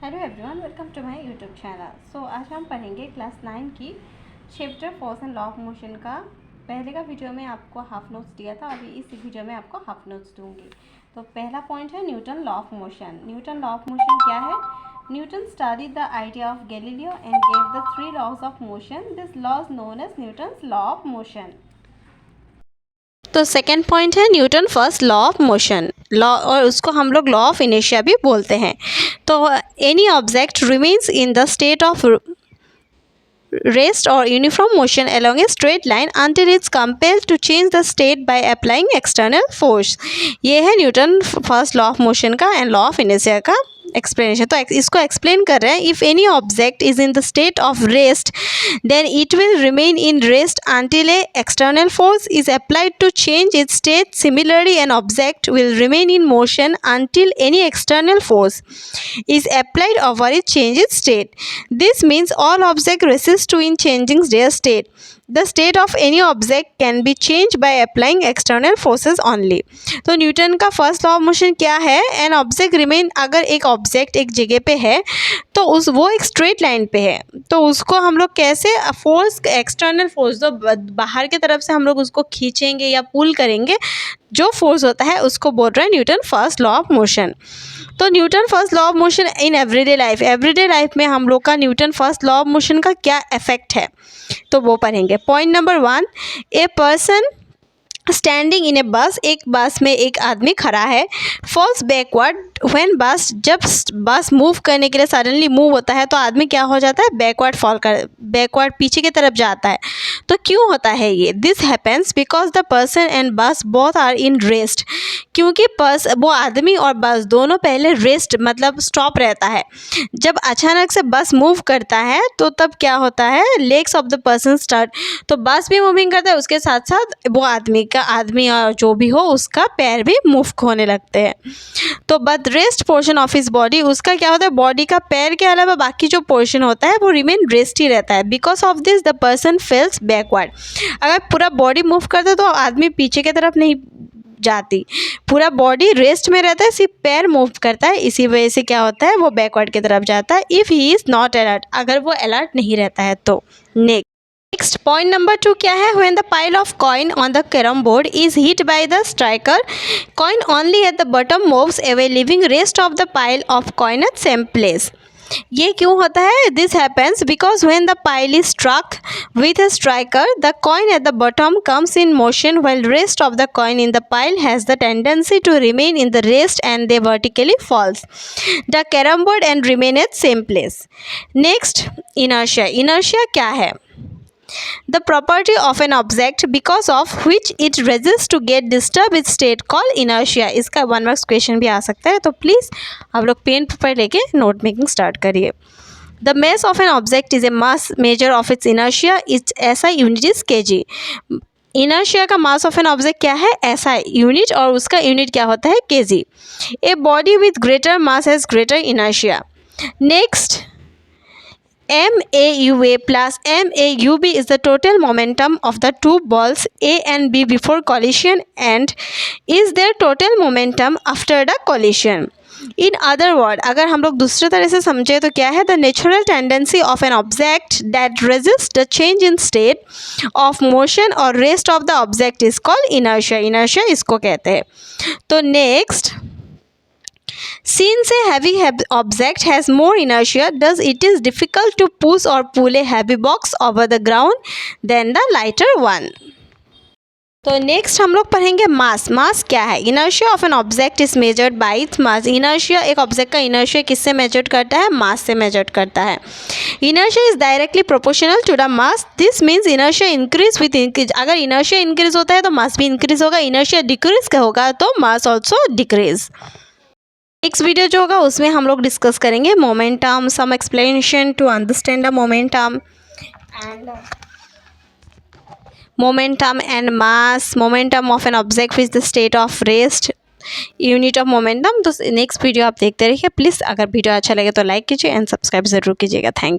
Hello everyone, welcome to my YouTube channel. So आज हम पढ़ेंगे क्लास 9 की chapter force and law of motion का। पहले का वीडियो में आपको हाफ नोट्स दिया था, अभी इस वीडियो में आपको हाफ नोट्स दूंगी। तो पहला पॉइंट है Newton law of motion. Newton law of motion क्या है? Newton studied the idea of Galileo and gave the 3 laws of motion. This law is known as Newton's law of motion. तो second point है Newton first law of motion, law, और उसको हम लोग law of inertia भी बोलते हैं। तो any object remains in the state of rest और uniform motion along a straight line until it's compelled to change the state by applying external force। ये है Newton first law of motion का and law of inertia का explanation. तो इसको explain कर रहे हैं, if any object is in the state of rest then it will remain in rest until a external force is applied to change its state. Similarly, an object will remain in motion until any external force is applied over it change its state. This means all objects resist to in changing their state. The state of any object can be changed by applying external forces only. तो Newton का first law of motion क्या है? An object remain, अगर एक object एक जगह पे है तो वो एक स्ट्रेट लाइन पे है, तो उसको हम लोग कैसे फोर्स, एक्सटर्नल फोर्स, जो बाहर की तरफ से हम लोग उसको खींचेंगे या पुल करेंगे, जो फोर्स होता है उसको बोल रहे हैं Newton first law of motion. तो Newton first law of motion in everyday life में हम लोग का Newton first law of motion का क्या इफेक्ट है, तो वो पढ़ेंगे। Point number 1, a person standing in a bus, एक बस में एक आदमी खड़ा है, फॉल्स बैकवर्ड व्हेन बस, जब बस मूव करने के लिए सडनली मूव होता है तो आदमी क्या हो जाता है? बैकवर्ड पीछे की तरफ जाता है। तो क्यों होता है ये? This happens because the person and बस बोथ आर इन रेस्ट। क्योंकि वो आदमी और बस दोनों पहले रेस्ट मतलब स्टॉप रहता है। जब अचानक से बस मूव करता है तो तब क्या होता है? Legs of the person start, तो बस भी मूविंग करता है, उसके साथ साथ वो आदमी और जो भी हो उसका पैर भी मूव होने लगते हैं। तो but rest portion of his body, उसका क्या होता है? बॉडी का पैर के अलावा बाकी जो पोर्शन होता है वो रिमेन रेस्ट ही रहता है। Because of this the person fails backward. अगर पूरा बॉडी मूव करता तो आदमी पीछे की तरफ नहीं जाती, पूरा बॉडी रेस्ट में रहता है, सिर्फ पैर मूव करता है, इसी वजह से क्या होता है? वो बैकवर्ड की तरफ जाता है। If he is not alert, अगर वो अलर्ट नहीं रहता है तो। नेक्स्ट पॉइंट नंबर 2 क्या है? When the pile of coin on the carrom board is hit by the striker, coin only at the bottom moves away living rest of the pile of coin at same place. ये क्यों होता है? This happens because when the pile is struck with a striker the coin at the bottom comes in motion while rest of the coin in the pile has the tendency to remain in the rest and they vertically falls the carrom board and remain at same place. Next inertia. Inertia क्या है? The property of an object because of which it resists to get disturbed its state called inertia। इसका 1 marks question भी आ सकता है, तो please आप लोग pen paper लेके नोट मेकिंग स्टार्ट करिए। The mass of an object is a mass measure of its inertia. Its SI unit is kg। Inertia का मास ऑफ एन ऑब्जेक्ट क्या है? SI यूनिट, और उसका यूनिट क्या होता है? kg। A body with greater mass has greater inertia. Next, MAUA plus MAUB is the total momentum of the two balls A and B before collision and is their total momentum after the collision। In other word, अगर हम लोग दूसरे तरह से समझे तो क्या है? The natural tendency of an object that resist the change in state of motion और rest of the object is called inertia. Inertia इसको कहते हैं। तो next, since a heavy object has more inertia, thus it is difficult to push or pull a heavy box over the ground than the lighter one। तो next हम लोग पढ़ेंगे mass. Mass क्या है? Inertia of an object is measured by its mass. Inertia, एक object का inertia किससे measured करता है? मास से मेजर्ड करता है। Inertia is directly proportional to the mass. This means inertia increase with increase. अगर इनर्शिया इंक्रीज होता है तो मास भी इंक्रीज होगा, इनर्शिया डिक्रीज होगा तो mass also decrease. Next video जो होगा उसमें हम लोग डिस्कस करेंगे momentum, some explanation to understand the momentum and mass, momentum of an object with the state of rest, unit of momentum. तो नेक्स्ट वीडियो आप देखते रहिए प्लीज़। अगर वीडियो अच्छा लगे तो लाइक कीजिए एंड सब्सक्राइब ज़रूर कीजिएगा। Thank you.